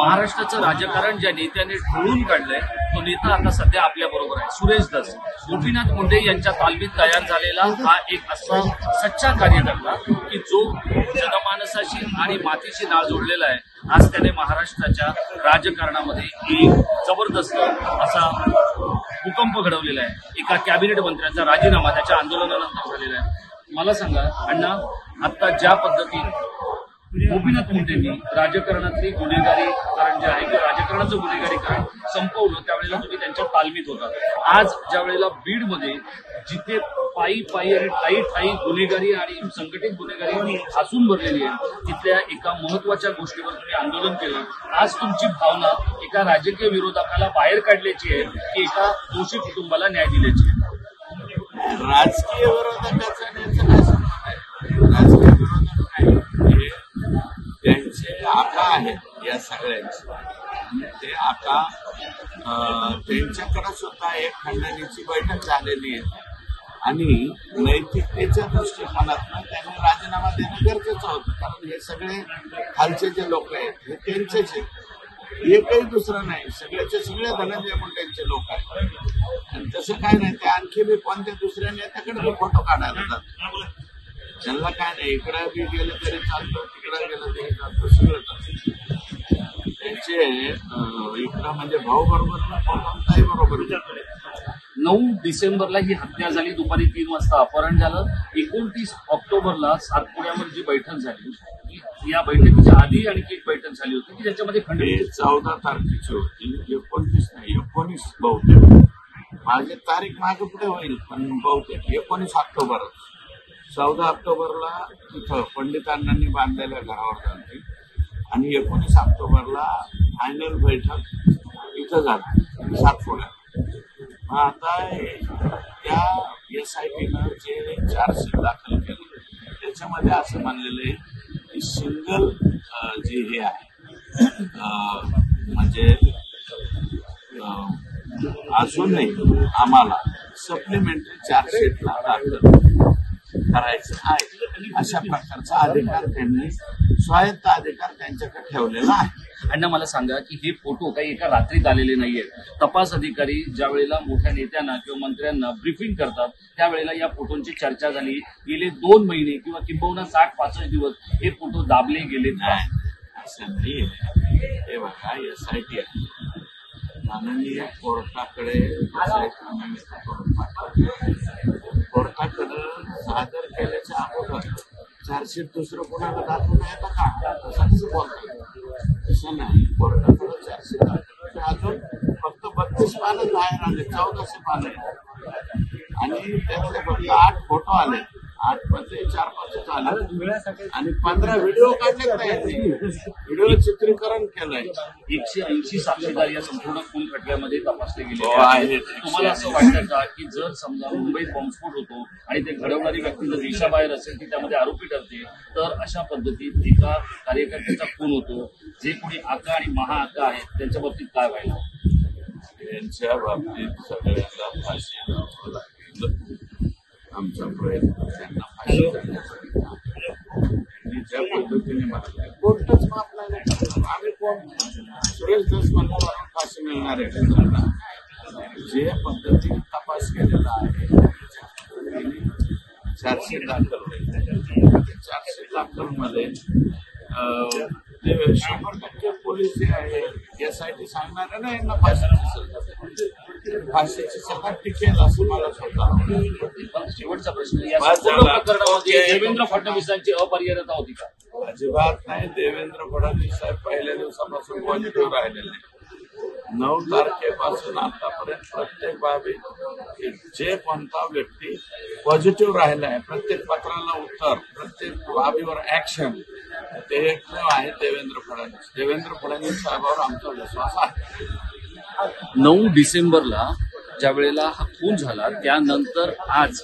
महाराष्ट्राचं राजकारण ज्या नेत्याने ढवळून काढलंय तो नेता आता सध्या आपल्या बरोबर आहे. सुरेश धस, गोपीनाथ मुंडे यांच्या तालमीत तयार झालेला हा एक असा सच्चा कार्यकर्ता की जो जनमानसाशी आणि मातीशी नाळ जोडलेला आहे. आज त्याने महाराष्ट्राच्या राजकारणामध्ये एक जबरदस्त असा भूकंप घडवलेला आहे. एका कॅबिनेट मंत्र्याचा राजीनामा त्याच्या आंदोलनानंतर झालेला आहे. मला सांगा अण्णा, आता ज्या पद्धतीने गोपीनाथ मुंडेंनी राजकारणातली गुन्हेगारीकरण जे आहे किंवा राजकारणाचं गुन्हेगारीकरण संपवलं त्यावेळेला तुम्ही त्यांच्या तालमीत होता. आज ज्या वेळेला बीडमध्ये जिथे पायी आणि ठाई गुन्हेगारी आणि संघटित गुन्हेगारी हसून भरलेली आहे तिथल्या एका महत्वाच्या गोष्टीवर तुम्ही आंदोलन केलं. आज तुमची भावना एका राजकीय विरोधकाला बाहेर काढल्याची आहे की एका दोषी कुटुंबाला न्याय दिल्याची आहे? राजकीय विरोधकाचा राजकीय विरोधक नाही, त्यांचे आका आहेत या सगळ्यांचे. ते आका त्यांच्याकडे सुद्धा एक खंडणीची बैठक झालेली आहे आणि नैतिकतेच्या दृष्टिकोनातून त्यांनी राजीनामा देणं गरजेचं होतं. कारण हे सगळे खालचे जे लोक आहेत हे त्यांचेच आहेत, एकही दुसरं नाही. सगळ्याचे सगळे धनंजय मुंडेंचे लोक आहेत. आणि तसं काय नाही, ते आणखी बी कोणत्या दुसऱ्या नेत्याकडे फोटो काढायला जातात. त्यांना काय नाही, इकडे बी गेलं तरी चालतं, तिकडे गेलं तरी चालतं, सगळं चालतं. त्यांचे इकडं म्हणजे भाऊ बरोबर ताई बरोबर. 9 डिसेंबरला ही हत्या झाली, दुपारी 3 वाजता अपहरण झालं. 29 ऑक्टोबरला सातपुड्यावर जी बैठक झाली, या बैठकीच्या आधी आणखी एक बैठक झाली होती की ज्याच्यामध्ये 14 तारखेची होती, 29 नाही 19 बहुतेक. माझी तारीख मागे पुढे होईल पण बहुतेक 19 ऑक्टोबर. 14 ऑक्टोबरला तिथं पंडितांनी बांधलेल्या घरावर झाली आणि 19 ऑक्टोबरला फायनल बैठक इथं झाली सातपुड्यात. आता त्या SITनं जे चार्जशीट दाखल केलं त्याच्यामध्ये असं मानलेलं आहे की सिंगल जे हे आहे म्हणजे अजूनही आम्हाला सप्लिमेंटरी चार्जशीटला दाखल करायचं आहे अशा प्रकारचा अधिकार त्यांनी स्वायत्त अधिकार त्यांच्याकडे ठेवलेला आहे. अण्णा मला सांगा की हे फोटो काही एका रात्रीत आलेले नाहीये. तपास अधिकारी ज्या वेळेला मोठ्या नेत्यांना किंवा मंत्र्यांना ब्रीफिंग करतात त्यावेळेला या फोटोंची चर्चा झाली. गेले 2 महिने किंवा किंबहुना 60-65 दिवस हे फोटो दाबले गेले नाही असं नाही. हे बघा SIT आहे, माननीय कोर्टाकडे सादर केल्याच्या अगोदर चार्जशीट दुसरं कोणाला दाखवता येतं का? तसं बोलतात. तसं नाही, कोर्टाकडे चार्जशीट अजून फक्त 32 पानं बाहेर आले, 1400 पानं आणि त्यातले फक्त 8 फोटो आले. 8 मध्ये 4-5 आले आणि 15 व्हिडिओ काढले. व्हिडिओ चित्रीकरण केलंय. 180 साक्षीदार या संपूर्ण खून खटल्यामध्ये तपासले गेले आहेत. तुम्हाला असं वाटतं का की जर समजा मुंबईत बॉम्बस्फोट होतो आणि ते घडवणारी व्यक्ती जर देशाबाहेर असेल ती त्यामध्ये आरोपी ठरते तर अशा पद्धतीत एका कार्यकर्त्याचा खून होतो, जे कोणी आका आणि महाआका आहेत त्यांच्या बाबतीत काय व्हायला? यांच्या बाबतीत सगळ्यांना फाशी द्यावं लागेल. आमचा प्रयत्न त्यांना फाशी देण्यासाठी ज्या पद्धतीने मारले कोर्टच माफ नाही. आम्ही कोण सुरेश धस म्हणून फाशी मिळणार आहे? जे पद्धतीने तपास केलेला आहे चार्जशीट दाखल होईल. चार्जशीट दाखल मध्ये 100% पोलीस जे आहे SIT सांगणार नाही यांना फाशीची सभा टिकेल असं मला स्वतः. शेवटचा प्रश्न, या प्रकरणामध्ये देवेंद्र फडणवीसांची अपरिहार्यता होती का? अजिबात नाही. देवेंद्र फडणवीस साहेब पहिल्या दिवसापासून पॉझिटिव्ह राहिलेले. 9 तारखेपासून आतापर्यंत प्रत्येक बाबी जे कोणता व्यक्ती पॉझिटिव्ह राहिला आहे, प्रत्येक पत्राला उत्तर, प्रत्येक बाबीवर ऍक्शन, ते एकमेव आहे देवेंद्र फडणवीस. देवेंद्र फडणवीस साहेबांवर आमचा विश्वास आहे. 9 डिसेंबरला ज्या वेळेला हा खून झाला त्यानंतर आज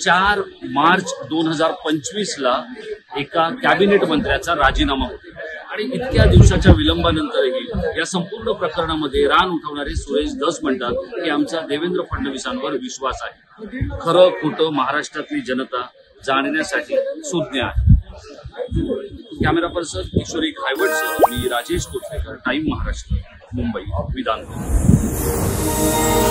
4 मार्च 2025ला एका कॅबिनेट मंत्र्याचा राजीनामा होता आणि इतक्या दिवसाच्या विलंबानंतरही या संपूर्ण प्रकरणामध्ये रान उठवणारे सुरेश धस म्हणतात की आमचा देवेंद्र फडणवीसांवर विश्वास आहे. खरं खोटं महाराष्ट्रातली जनता जाणण्यासाठी सुज्ञ आहे. कॅमेरा पर्सन किशोरी घायवटसह मी राजेश कोचरेकर, टाइम महाराष्ट्र, मुंबई विधानभवन.